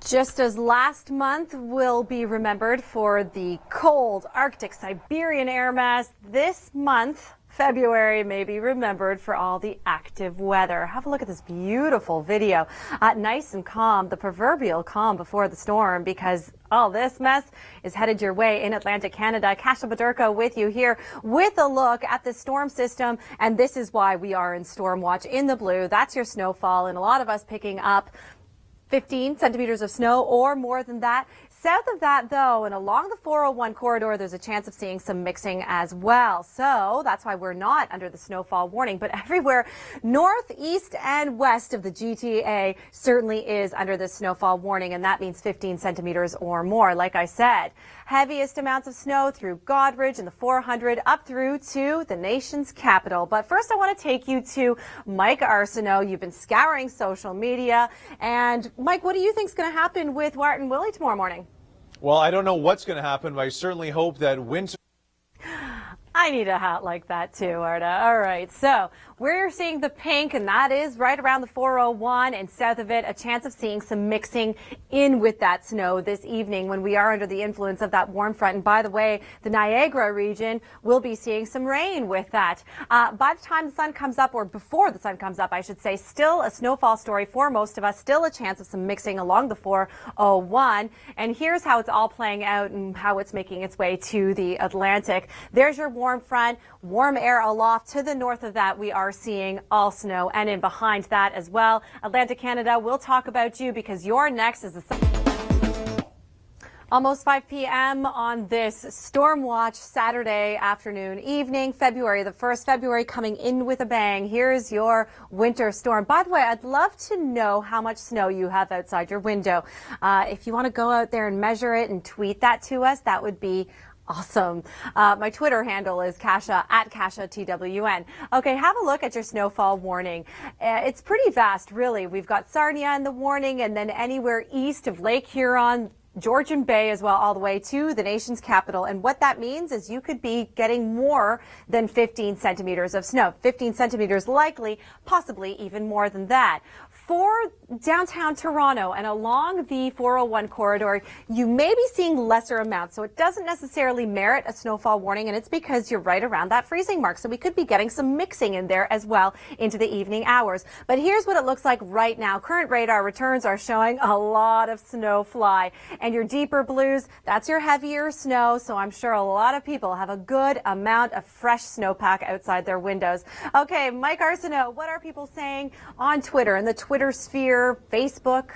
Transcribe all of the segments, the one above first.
Just as last month will be remembered for the cold Arctic Siberian air mass, this month, February, may be remembered for all the active weather. Have a look at this beautiful video. Nice and calm, the proverbial calm before the storm, because all this mess is headed your way in Atlantic Canada. Kasia Bodurka with you here with a look at the storm system, and this is why we are in storm watch in the blue. That's your snowfall, and a lot of us picking up 15 centimeters of snow or more than that. South of that, though, and along the 401 corridor, there's a chance of seeing some mixing as well. So that's why we're not under the snowfall warning. But everywhere north, east, and west of the GTA certainly is under the snowfall warning, and that means 15 centimeters or more. Like I said, heaviest amounts of snow through Godridge and the 400 up through to the nation's capital. But first, I want to take you to Mike Arsenault. You've been scouring social media. And Mike, what do you think is going to happen with Wart and Willie tomorrow morning? Well, I don't know what's going to happen, but I certainly hope that winter... I need a hat like that too, Arda. All right, so we're seeing the pink, and that is right around the 401, and south of it, a chance of seeing some mixing in with that snow this evening when we are under the influence of that warm front. And by the way, the Niagara region will be seeing some rain with that. By the time the sun comes up, or before the sun comes up, I should say, still a snowfall story for most of us, still a chance of some mixing along the 401. And here's how it's all playing out and how it's making its way to the Atlantic. There's your warm front, warm air aloft. To the north of that, we are seeing all snow, and in behind that as well. Atlantic Canada, we'll talk about you because you're next as the almost 5 p.m. on this Storm Watch Saturday afternoon, evening, February the 1st. February coming in with a bang. Here's your winter storm. By the way, I'd love to know how much snow you have outside your window. If you want to go out there and measure it and tweet that to us, that would be awesome. My Twitter handle is Kasia, at KasiaTWN. Okay, have a look at your snowfall warning. It's pretty vast, really. We've got Sarnia in the warning, and then anywhere east of Lake Huron, Georgian Bay as well, all the way to the nation's capital. And what that means is you could be getting more than 15 centimeters of snow. 15 centimeters likely, possibly even more than that. For downtown Toronto and along the 401 corridor, you may be seeing lesser amounts. So it doesn't necessarily merit a snowfall warning, and it's because you're right around that freezing mark. So we could be getting some mixing in there as well into the evening hours. But here's what it looks like right now. Current radar returns are showing a lot of snow fly. And your deeper blues, that's your heavier snow. So I'm sure a lot of people have a good amount of fresh snowpack outside their windows. Okay, Mike Arsenault, what are people saying on Twitter, in the Twitter sphere, Facebook?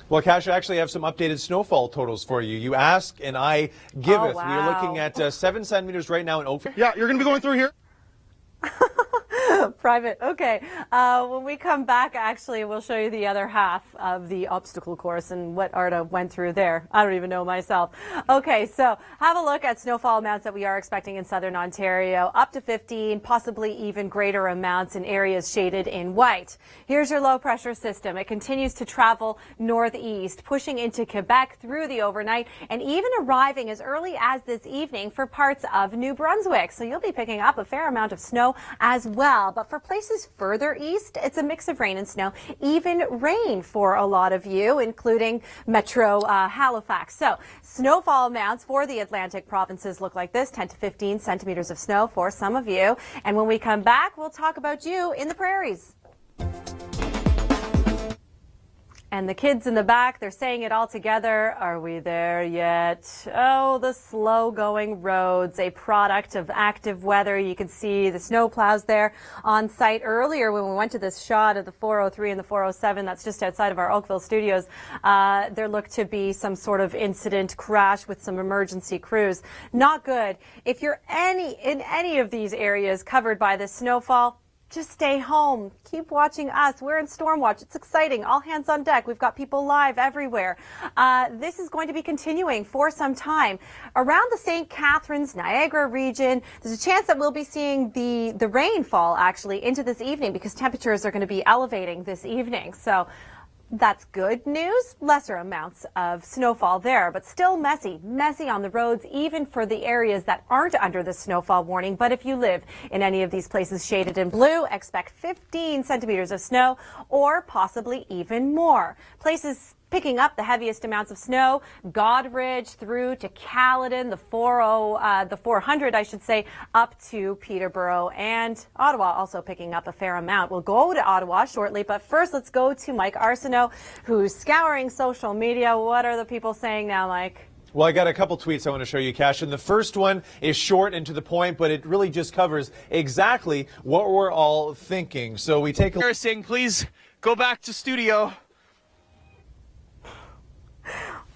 Well, Kasia, I actually have some updated snowfall totals for you. You ask and I giveth. Oh, wow. We are looking at 7 centimeters right now in Oakville. Yeah, you're going to be going through here. Private. Okay. When we come back, actually, we'll show you the other half of the obstacle course and what Arda went through there. I don't even know myself. Okay, so have a look at snowfall amounts that we are expecting in southern Ontario, up to 15, possibly even greater amounts in areas shaded in white. Here's your low pressure system. It continues to travel northeast, pushing into Quebec through the overnight and even arriving as early as this evening for parts of New Brunswick. So you'll be picking up a fair amount of snow as well. But for places further east, it's a mix of rain and snow, even rain for a lot of you, including Metro Halifax. So snowfall amounts for the Atlantic provinces look like this, 10 to 15 centimeters of snow for some of you. And when we come back, we'll talk about you in the prairies. And the kids in the back, they're saying it all together. Are we there yet? Oh, the slow-going roads, a product of active weather. You can see the snow plows there on site earlier when we went to this shot of the 403 and the 407. That's just outside of our Oakville studios. There looked to be some sort of incident crash with some emergency crews. Not good. If you're in any of these areas covered by this snowfall, just stay home. Keep watching us. We're in Storm Watch. It's exciting. All hands on deck. We've got people live everywhere. This is going to be continuing for some time. Around the St. Catharines, Niagara region, there's a chance that we'll be seeing the rainfall actually into this evening because temperatures are going to be elevating this evening. So that's good news. Lesser amounts of snowfall there, but still messy on the roads, even for the areas that aren't under the snowfall warning. But if you live in any of these places shaded in blue, expect 15 centimeters of snow or possibly even more. Places picking up the heaviest amounts of snow, Godridge through to Caledon, the 400, I should say, up to Peterborough, and Ottawa also picking up a fair amount. We'll go to Ottawa shortly, but first let's go to Mike Arsenault, who's scouring social media. What are the people saying now, Mike? Well, I got a couple tweets I want to show you, Kasia. And the first one is short and to the point, but it really just covers exactly what we're all thinking. So we take a Embarrassing. Please go back to studio.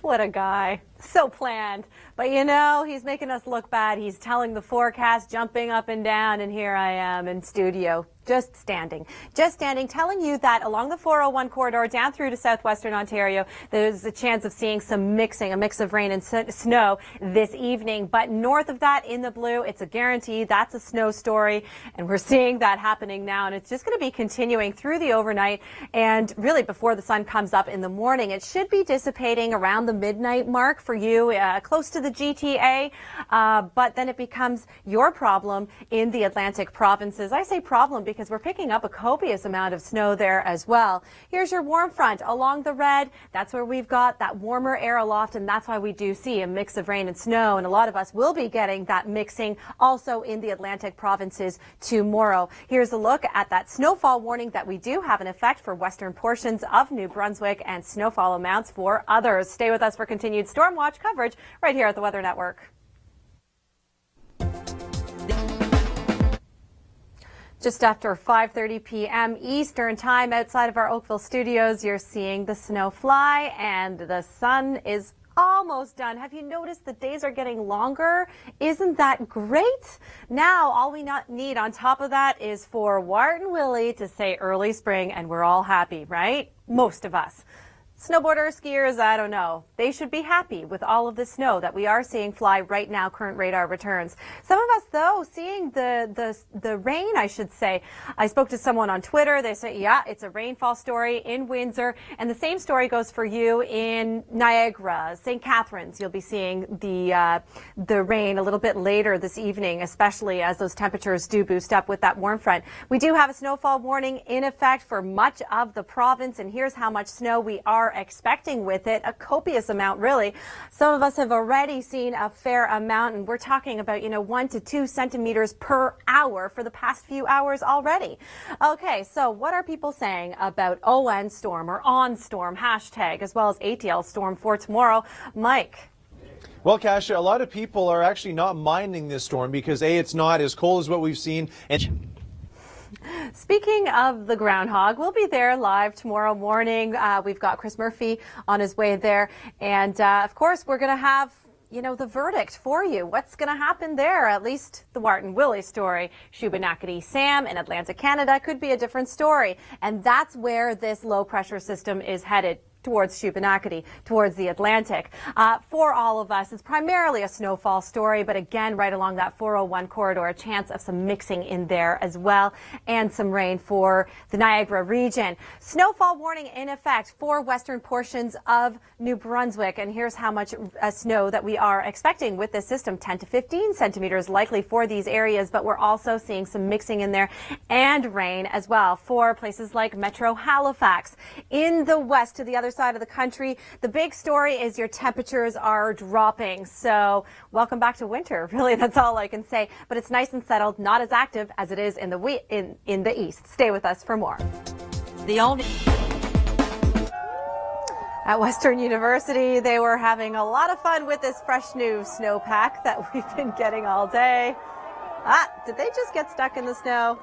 What a guy. So planned. But you know, he's making us look bad. He's telling the forecast, jumping up and down, and here I am in studio. Just standing, telling you that along the 401 corridor down through to southwestern Ontario, there's a chance of seeing some a mix of rain and snow this evening. But north of that in the blue, it's a guarantee. That's a snow story. And we're seeing that happening now. And it's just going to be continuing through the overnight and really before the sun comes up in the morning. It should be dissipating around the midnight mark for you, close to the GTA. But then it becomes your problem in the Atlantic provinces. I say problem because we're picking up a copious amount of snow there as well. Here's your warm front along the red. That's where we've got that warmer air aloft, and that's why we do see a mix of rain and snow. And a lot of us will be getting that mixing also in the Atlantic provinces tomorrow. Here's a look at that snowfall warning that we do have in effect for western portions of New Brunswick and snowfall amounts for others. Stay with us for continued storm watch coverage right here at the Weather Network. Just after 5:30 p.m. Eastern Time outside of our Oakville studios, you're seeing the snow fly and the sun is almost done. Have you noticed the days are getting longer? Isn't that great? Now, all we need on top of that is for Wart and Willie to say early spring and we're all happy, right? Most of us. Snowboarders, skiers, I don't know. They should be happy with all of the snow that we are seeing fly right now. Current radar returns. Some of us, though, seeing the rain, I should say. I spoke to someone on Twitter. They say, yeah, it's a rainfall story in Windsor. And the same story goes for you in Niagara, St. Catharines. You'll be seeing the rain a little bit later this evening, especially as those temperatures do boost up with that warm front. We do have a snowfall warning in effect for much of the province. And here's how much snow we are expecting with it, a copious amount really. Some of us have already seen a fair amount, and we're talking about 1 to 2 centimeters per hour for the past few hours already. Okay, so what are people saying about ON storm or on storm hashtag as well as ATL storm for tomorrow? Mike. Well, Kasia, a lot of people are actually not minding this storm because A, it's not as cold as what we've seen, and speaking of the groundhog, we'll be there live tomorrow morning. We've got Chris Murphy on his way there. And of course, we're going to have, the verdict for you. What's going to happen there? At least the Wart and Willie story. Shubenacadie Sam in Atlantic Canada could be a different story. And that's where this low pressure system is headed. Towards Shubenacadie, towards the Atlantic. For all of us, it's primarily a snowfall story, but again, right along that 401 corridor, a chance of some mixing in there as well, and some rain for the Niagara region. Snowfall warning in effect for western portions of New Brunswick, and here's how much snow that we are expecting with this system, 10 to 15 centimeters likely for these areas, but we're also seeing some mixing in there and rain as well for places like Metro Halifax. In the west to the other side of the country, the big story is your temperatures are dropping. So welcome back to winter. Really, that's all I can say. But it's nice and settled, not as active as it is in the east. Stay with us for more. At Western University, they were having a lot of fun with this fresh new snowpack that we've been getting all day. Did they just get stuck in the snow?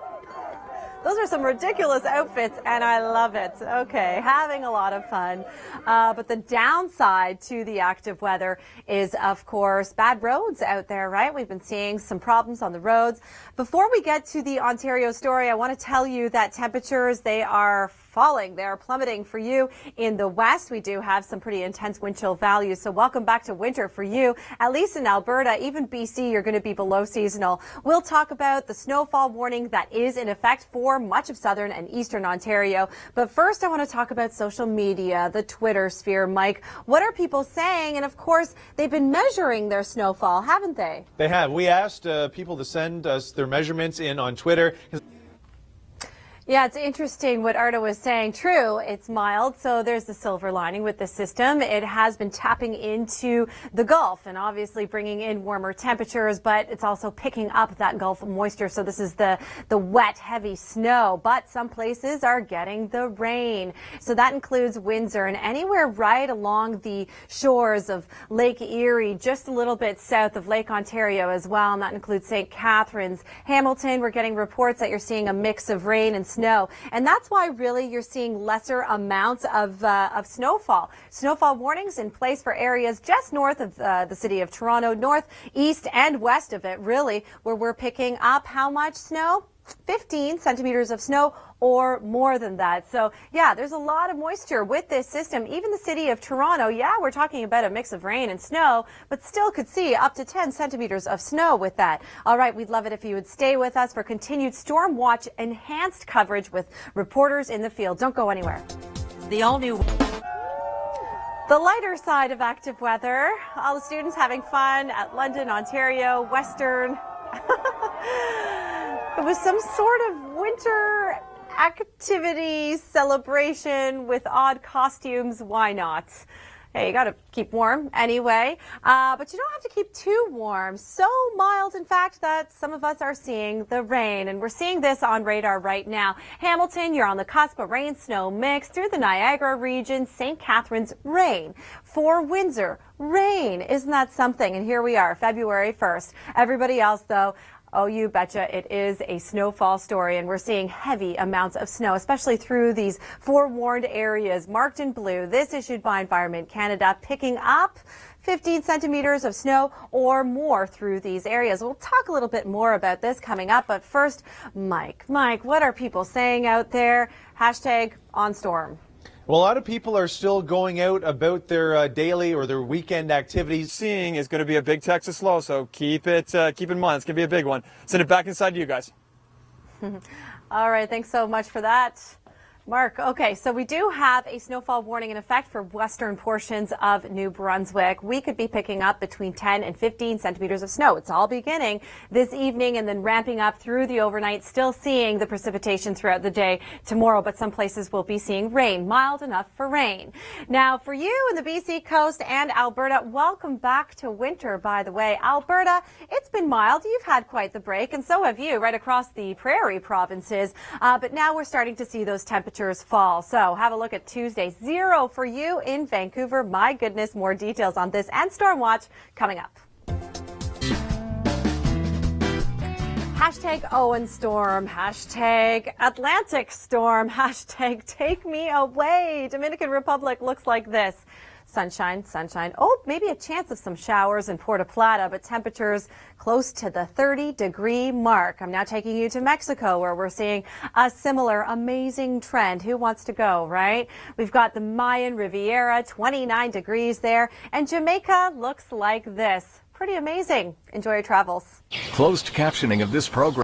Those are some ridiculous outfits, and I love it. Okay, having a lot of fun. But the downside to the active weather is, of course, bad roads out there, right? We've been seeing some problems on the roads. Before we get to the Ontario story, I want to tell you that temperatures, they are falling. They are plummeting for you in the west. We do have some pretty intense wind chill values. So welcome back to winter for you. At least in Alberta, even BC, you're going to be below seasonal. We'll talk about the snowfall warning that is in effect for much of southern and eastern Ontario. But first, I want to talk about social media, the Twitter sphere. Mike, what are people saying? And of course, they've been measuring their snowfall, haven't they? they have. We asked people to send us their measurements in on Twitter. Yeah, it's interesting what Arda was saying. True, it's mild, so there's the silver lining with this system. It has been tapping into the Gulf and obviously bringing in warmer temperatures, but it's also picking up that Gulf moisture. So this is the wet, heavy snow, but some places are getting the rain. So that includes Windsor and anywhere right along the shores of Lake Erie, just a little bit south of Lake Ontario as well. And that includes St. Catharines, Hamilton. We're getting reports that you're seeing a mix of rain and snow, and that's why really you're seeing lesser amounts of snowfall. Snowfall warnings in place for areas just north of the city of Toronto, north, east, and west of it, really, where we're picking up how much snow? 15 centimeters of snow or more than that. So yeah, there's a lot of moisture with this system. Even the city of Toronto, yeah, we're talking about a mix of rain and snow, but still could see up to 10 centimeters of snow with that. All right, we'd love it if you would stay with us for continued Storm Watch enhanced coverage with reporters in the field. Don't go anywhere. The all-new... The lighter side of active weather. All the students having fun at London, Ontario, Western. It was some sort of winter activity celebration with odd costumes. Why not? Hey, you got to keep warm anyway, but you don't have to keep too warm. So mild, in fact, that some of us are seeing the rain, and we're seeing this on radar right now. Hamilton, you're on the cusp of rain snow mix through the Niagara region. St. Catharines, rain. For Windsor, rain. Isn't that something? And here we are, February 1st. Everybody else, though, oh, you betcha, it is a snowfall story, and we're seeing heavy amounts of snow, especially through these forewarned areas marked in blue. This issued by Environment Canada, picking up 15 centimeters of snow or more through these areas. We'll talk a little bit more about this coming up, but first, Mike, what are people saying out there? Hashtag OnStorm. Well, a lot of people are still going out about their daily or their weekend activities. Seeing is going to be a big Texas low, so keep in mind. It's going to be a big one. Send it back inside to you guys. All right, thanks so much for that, Mark. Okay, so we do have a snowfall warning in effect for western portions of New Brunswick. We could be picking up between 10 and 15 centimeters of snow. It's all beginning this evening and then ramping up through the overnight, still seeing the precipitation throughout the day tomorrow, but some places will be seeing rain, mild enough for rain. Now, for you in the BC coast and Alberta, welcome back to winter, by the way. Alberta, it's been mild. You've had quite the break, and so have you right across the prairie provinces, but now we're starting to see those temperatures fall. So have a look at Tuesday. 0 for you in Vancouver. My goodness, more details on this and Storm Watch coming up. Hashtag Owen Storm, hashtag Atlantic Storm, hashtag Take Me Away. Dominican Republic looks like this. Sunshine, sunshine. Oh, maybe a chance of some showers in Puerto Plata, but temperatures close to the 30-degree mark. I'm now taking you to Mexico, where we're seeing a similar amazing trend. Who wants to go, right? We've got the Mayan Riviera, 29 degrees there, and Jamaica looks like this. Pretty amazing. Enjoy your travels. Closed captioning of this program